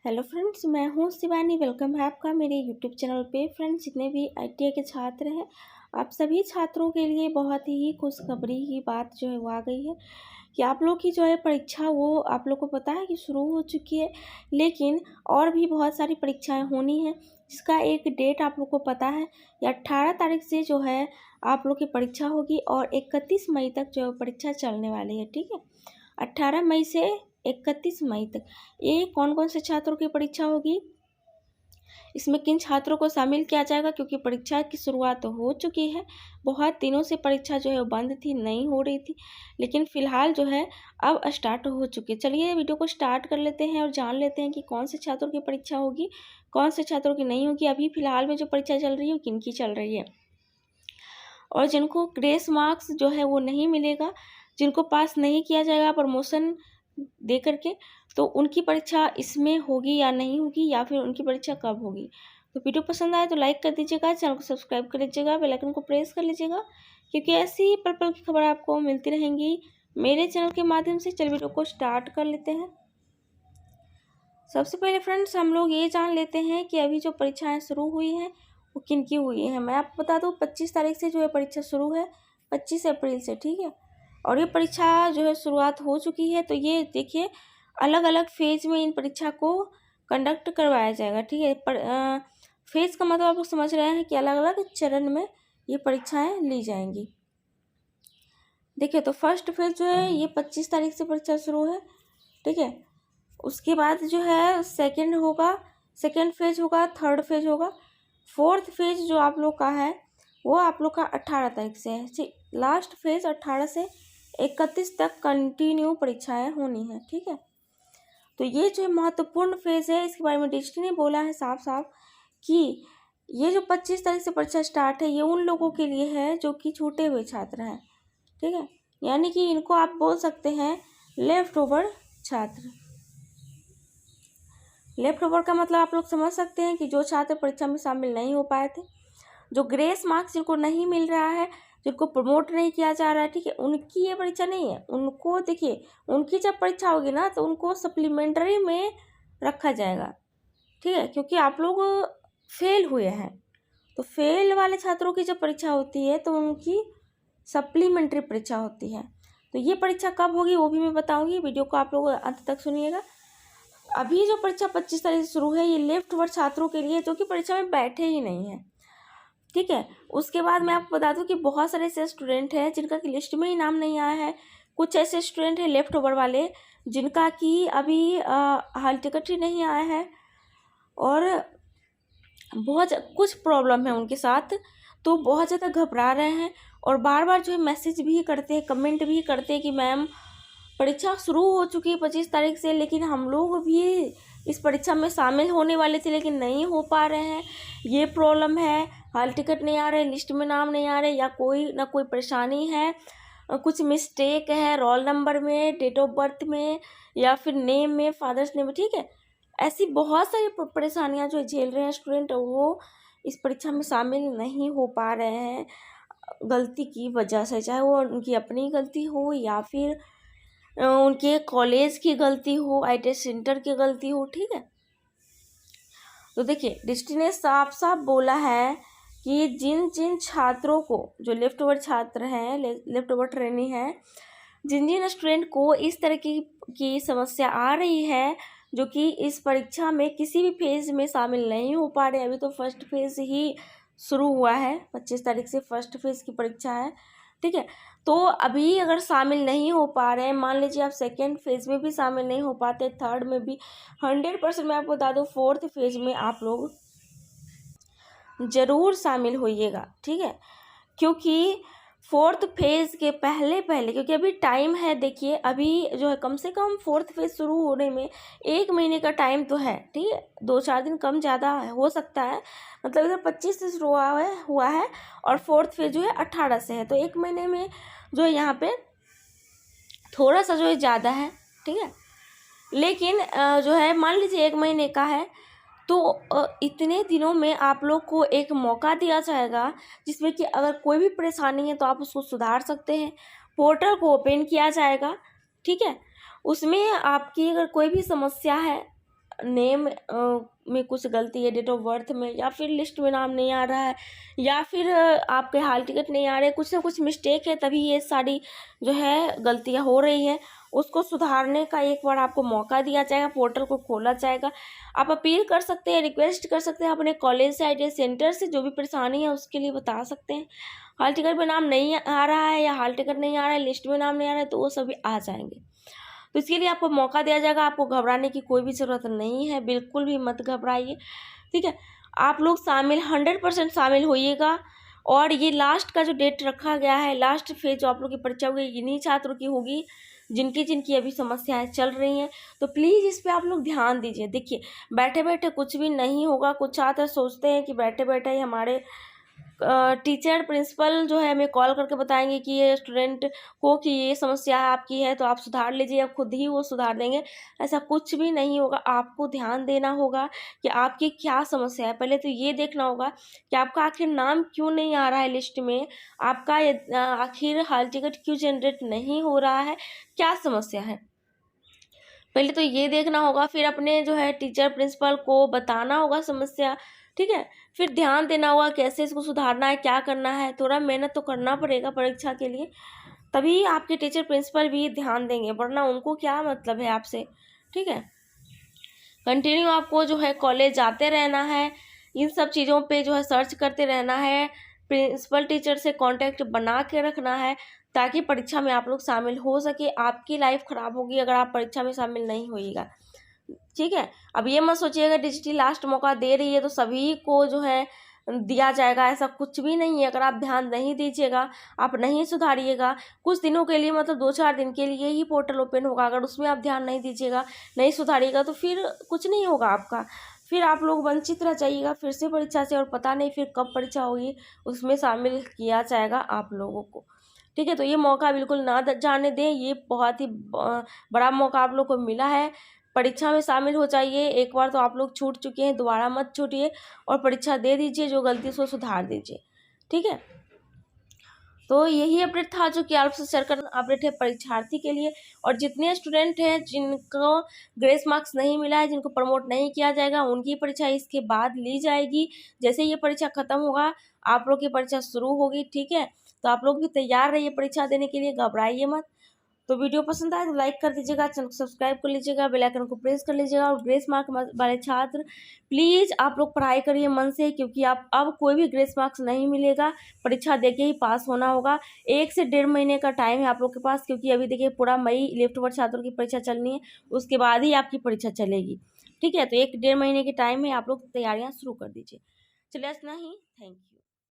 Hello friends, मैं हूँ Shivani. Welcome है आपका मेरे यूट्यूब चैनल पे। फ्रेंड्स, जितने भी आईटीआई के छात्र हैं, आप सभी छात्रों के लिए बहुत ही खुशखबरी की बात जो है वो आ गई है कि आप लोग की जो है परीक्षा वो आप लोग को पता है कि शुरू हो चुकी है। लेकिन और भी बहुत सारी परीक्षाएं होनी है, जिसका एक डेट आप लोग को पता है। या 18 तारीख से जो है आप लोग की परीक्षा होगी और 31 मई तक जो परीक्षा चलने वाली है। ठीक है, 18 मई से 31 मई तक ये कौन कौन से छात्रों की परीक्षा होगी, इसमें किन छात्रों को शामिल किया जाएगा, क्योंकि परीक्षा की शुरुआत तो हो चुकी है। बहुत दिनों से परीक्षा जो है वो बंद थी, नहीं हो रही थी, लेकिन फिलहाल जो है अब स्टार्ट हो चुकी है। चलिए वीडियो को स्टार्ट कर लेते हैं और जान लेते हैं कि कौन से छात्रों की परीक्षा होगी, कौन से छात्रों की नहीं होगी। अभी फिलहाल में जो परीक्षा चल रही है वो किन की चल रही है, और जिनको ग्रेस मार्क्स जो है वो नहीं मिलेगा, जिनको पास नहीं किया जाएगा प्रमोशन दे करके, तो उनकी परीक्षा इसमें होगी या नहीं होगी, या फिर उनकी परीक्षा कब होगी। तो वीडियो पसंद आए तो लाइक कर दीजिएगा, चैनल को सब्सक्राइब कर लीजिएगा, बेल आइकन को प्रेस कर लीजिएगा, क्योंकि ऐसी ही पल पल की खबर आपको मिलती रहेंगी मेरे चैनल के माध्यम से। चलिए वीडियो को स्टार्ट कर लेते हैं। सबसे पहले फ्रेंड्स, हम लोग ये जान लेते हैं कि अभी जो परीक्षाएं शुरू हुई हैं वो किन की हुई हैं। मैं आपको बता दूं, 25 तारीख से जो है परीक्षा शुरू है, 25 अप्रैल से। ठीक है, और ये परीक्षा जो है शुरुआत हो चुकी है। तो ये देखिए, अलग अलग फेज में इन परीक्षा को कंडक्ट करवाया जाएगा। ठीक है, फेज का मतलब आप लोग समझ रहे हैं कि अलग अलग चरण में ये परीक्षाएं ली जाएंगी। देखिए, तो फर्स्ट फेज जो है ये 25 तारीख से परीक्षा शुरू है। ठीक है, उसके बाद जो है सेकंड होगा, सेकंड फेज होगा, थर्ड फेज होगा, फोर्थ फेज जो आप लोग का है वो आप लोग का 18 तारीख से है। लास्ट फेज 18 से 31 तक कंटिन्यू परीक्षाएं होनी है। ठीक है, तो ये जो महत्वपूर्ण फेज है, इसके बारे में डिस्ट्री ने बोला है साफ साफ कि ये जो 25 तारीख से परीक्षा स्टार्ट है ये उन लोगों के लिए है जो कि छूटे हुए छात्र हैं। ठीक है, यानी कि इनको आप बोल सकते हैं लेफ्ट ओवर छात्र। लेफ्ट ओवर का मतलब आप लोग समझ सकते हैं कि जो छात्र परीक्षा में शामिल नहीं हो पाए थे, जो ग्रेस मार्क्स जिनको नहीं मिल रहा है, जिनको प्रमोट नहीं किया जा रहा है, ठीक है, उनकी ये परीक्षा नहीं है। उनको देखिए, उनकी जब परीक्षा होगी ना तो उनको सप्लीमेंट्री में रखा जाएगा। ठीक है, क्योंकि आप लोग फेल हुए हैं, तो फेल वाले छात्रों की जब परीक्षा होती है तो उनकी सप्लीमेंट्री परीक्षा होती है। तो ये परीक्षा कब होगी वो भी मैं बताऊंगी, वीडियो को आप लोग अंत तक सुनिएगा। अभी जो परीक्षा 25 तारीख से शुरू है ये लेफ्ट ओवर छात्रों के लिए जो कि परीक्षा में बैठे ही नहीं है। ठीक है, उसके बाद मैं आपको बता दूं कि बहुत सारे ऐसे स्टूडेंट हैं जिनका कि लिस्ट में ही नाम नहीं आया है। कुछ ऐसे स्टूडेंट हैं लेफ्ट ओवर वाले जिनका कि अभी हाल टिकट ही नहीं आया है, और बहुत कुछ प्रॉब्लम है उनके साथ, तो बहुत ज़्यादा घबरा रहे हैं और बार बार जो है मैसेज भी करते हैं, कमेंट भी करते हैं कि मैम परीक्षा शुरू हो चुकी है 25 तारीख से, लेकिन हम लोग भी इस परीक्षा में शामिल होने वाले थे लेकिन नहीं हो पा रहे हैं। ये प्रॉब्लम है, हाल टिकट नहीं आ रहे, लिस्ट में नाम नहीं आ रहे, या कोई ना कोई परेशानी है, कुछ मिस्टेक है रोल नंबर में, डेट ऑफ बर्थ में, या फिर नेम में, फादर्स नेम में। ठीक है, ऐसी बहुत सारी परेशानियां जो झेल रहे हैं स्टूडेंट, वो इस परीक्षा में शामिल नहीं हो पा रहे हैं गलती की वजह से, चाहे वो उनकी अपनी गलती हो या फिर उनके कॉलेज की गलती हो, आईटी सेंटर की गलती हो। ठीक है, तो देखिए डिस्ट्री ने साफ साफ बोला है कि जिन जिन छात्रों को, जो लेफ्ट ओवर छात्र हैं, लेफ्ट ओवर ट्रेनी हैं, जिन जिन स्टूडेंट को इस तरह की समस्या आ रही है, जो कि इस परीक्षा में किसी भी फेज में शामिल नहीं हो पा रहे, अभी तो फर्स्ट फेज ही शुरू हुआ है, 25 तारीख से फर्स्ट फेज की परीक्षा है। ठीक है, तो अभी अगर शामिल नहीं हो पा रहे हैं, मान लीजिए आप सेकेंड फेज में भी शामिल नहीं हो पाते, थर्ड में भी, 100% मैं आपको बता दूँ फोर्थ फेज में आप लोग ज़रूर शामिल होइएगा। ठीक है, क्योंकि फोर्थ फेज के पहले पहले, क्योंकि अभी टाइम है, देखिए अभी जो है कम से कम फोर्थ फेज शुरू होने में 1 महीने का टाइम तो है। ठीक है, 2-4 दिन कम ज़्यादा हो सकता है, मतलब इधर 25 से शुरू हुआ है और फोर्थ फेज जो है 18 से है, तो 1 महीने में जो है यहाँ पे थोड़ा सा जो है ज़्यादा है। ठीक है, लेकिन जो है मान लीजिए 1 महीने का है, तो इतने दिनों में आप लोग को एक मौका दिया जाएगा जिसमें कि अगर कोई भी परेशानी है तो आप उसको सुधार सकते हैं। पोर्टल को ओपन किया जाएगा। ठीक है, उसमें आपकी अगर कोई भी समस्या है नेम में कुछ गलती है, डेट ऑफ बर्थ में, या फिर लिस्ट में नाम नहीं आ रहा है, या फिर आपके हाल टिकट नहीं आ रहे, कुछ ना कुछ मिस्टेक है, तभी ये सारी जो है गलतियां हो रही हैं। उसको सुधारने का एक बार आपको मौका दिया जाएगा, पोर्टल को खोला जाएगा। आप अपील कर सकते हैं, रिक्वेस्ट कर सकते हैं अपने कॉलेज से, ITI सेंटर से, जो भी परेशानी है उसके लिए बता सकते हैं। हाल टिकट में नाम नहीं आ रहा है, या हाल टिकट नहीं आ रहा है, लिस्ट में नाम नहीं आ रहा है, तो वो सभी आ जाएंगे। तो इसके लिए आपको मौका दिया जाएगा। आपको घबराने की कोई भी ज़रूरत नहीं है, बिल्कुल भी मत घबराइए, ठीक है। आप लोग शामिल 100% शामिल होइएगा। और ये लास्ट का जो डेट रखा गया है, लास्ट फेज जो आप लोग की परीक्षा होगी, इन्हीं छात्रों की होगी जिनकी जिनकी अभी समस्याएं चल रही हैं। तो प्लीज़ इस पे आप लोग ध्यान दीजिए। देखिए, बैठे बैठे कुछ भी नहीं होगा। कुछ छात्र सोचते हैं कि बैठे बैठे ही हमारे टीचर प्रिंसिपल जो है हमें कॉल करके बताएंगे कि ये स्टूडेंट को कि ये समस्या आपकी है, तो आप सुधार लीजिए, अब खुद ही वो सुधार देंगे। ऐसा कुछ भी नहीं होगा। आपको ध्यान देना होगा कि आपकी क्या समस्या है। पहले तो ये देखना होगा कि आपका आखिर नाम क्यों नहीं आ रहा है लिस्ट में, आपका आखिर हाल टिकट क्यों जनरेट नहीं हो रहा है, क्या समस्या है। पहले तो ये देखना होगा, फिर अपने जो है टीचर प्रिंसिपल को बताना होगा समस्या, ठीक है। फिर ध्यान देना होगा कैसे इसको सुधारना है, क्या करना है। थोड़ा मेहनत तो करना पड़ेगा परीक्षा के लिए, तभी आपके टीचर प्रिंसिपल भी ध्यान देंगे, वरना उनको क्या मतलब है आपसे, ठीक है। कंटिन्यू आपको जो है कॉलेज जाते रहना है, इन सब चीज़ों पे जो है सर्च करते रहना है, प्रिंसिपल टीचर से कांटेक्ट बना के रखना है, ताकि परीक्षा में आप लोग शामिल हो सके। आपकी लाइफ ख़राब होगी अगर आप परीक्षा में शामिल नहीं होइएगा, ठीक है। अब ये मत सोचिएगा डिजिटली लास्ट मौका दे रही है तो सभी को जो है दिया जाएगा, ऐसा कुछ भी नहीं है। अगर आप ध्यान नहीं दीजिएगा, आप नहीं सुधारिएगा, कुछ दिनों के लिए, मतलब 2-4 दिन के लिए ही पोर्टल ओपन होगा, अगर उसमें आप ध्यान नहीं दीजिएगा, नहीं सुधारिएगा, तो फिर कुछ नहीं होगा आपका। फिर आप लोग वंचित रह जाइएगा फिर से परीक्षा से, और पता नहीं फिर कब परीक्षा होगी, उसमें शामिल किया जाएगा आप लोगों को, ठीक है। तो ये मौका बिल्कुल ना जाने दें, ये बहुत ही बड़ा मौका आप लोग को मिला है। परीक्षा में शामिल हो जाइए। एक बार तो आप लोग छूट चुके हैं, दोबारा मत छूटिए, और परीक्षा दे दीजिए, जो गलती उसको सुधार दीजिए, ठीक है। तो यही अपडेट था जो कि आपसे शेयर करना अपडेट है परीक्षार्थी के लिए। और जितने स्टूडेंट हैं जिनको ग्रेस मार्क्स नहीं मिला है, जिनको प्रमोट नहीं किया जाएगा, उनकी परीक्षा इसके बाद ली जाएगी। जैसे ये परीक्षा खत्म होगा, आप लोग की परीक्षा शुरू होगी, ठीक है। तो आप लोग भी तैयार रहिए परीक्षा देने के लिए, घबराइए मत। तो वीडियो पसंद आए तो लाइक कर दीजिएगा, चैनल को सब्सक्राइब कर लीजिएगा, बेल आइकन को प्रेस कर लीजिएगा। और ग्रेस मार्क वाले छात्र प्लीज़ आप लोग पढ़ाई करिए मन से, क्योंकि आप अब कोई भी ग्रेस मार्क्स नहीं मिलेगा, परीक्षा देके ही पास होना होगा। 1 से 1.5 महीने का टाइम है आप लोग के पास, क्योंकि अभी देखिए पूरा मई लेफ्ट ओवर छात्रों की परीक्षा चलनी है, उसके बाद ही आपकी परीक्षा चलेगी, ठीक है। तो 1-1.5 महीने के टाइम में आप लोग तैयारियाँ शुरू कर दीजिए। चलिए इतना ही, थैंक यू।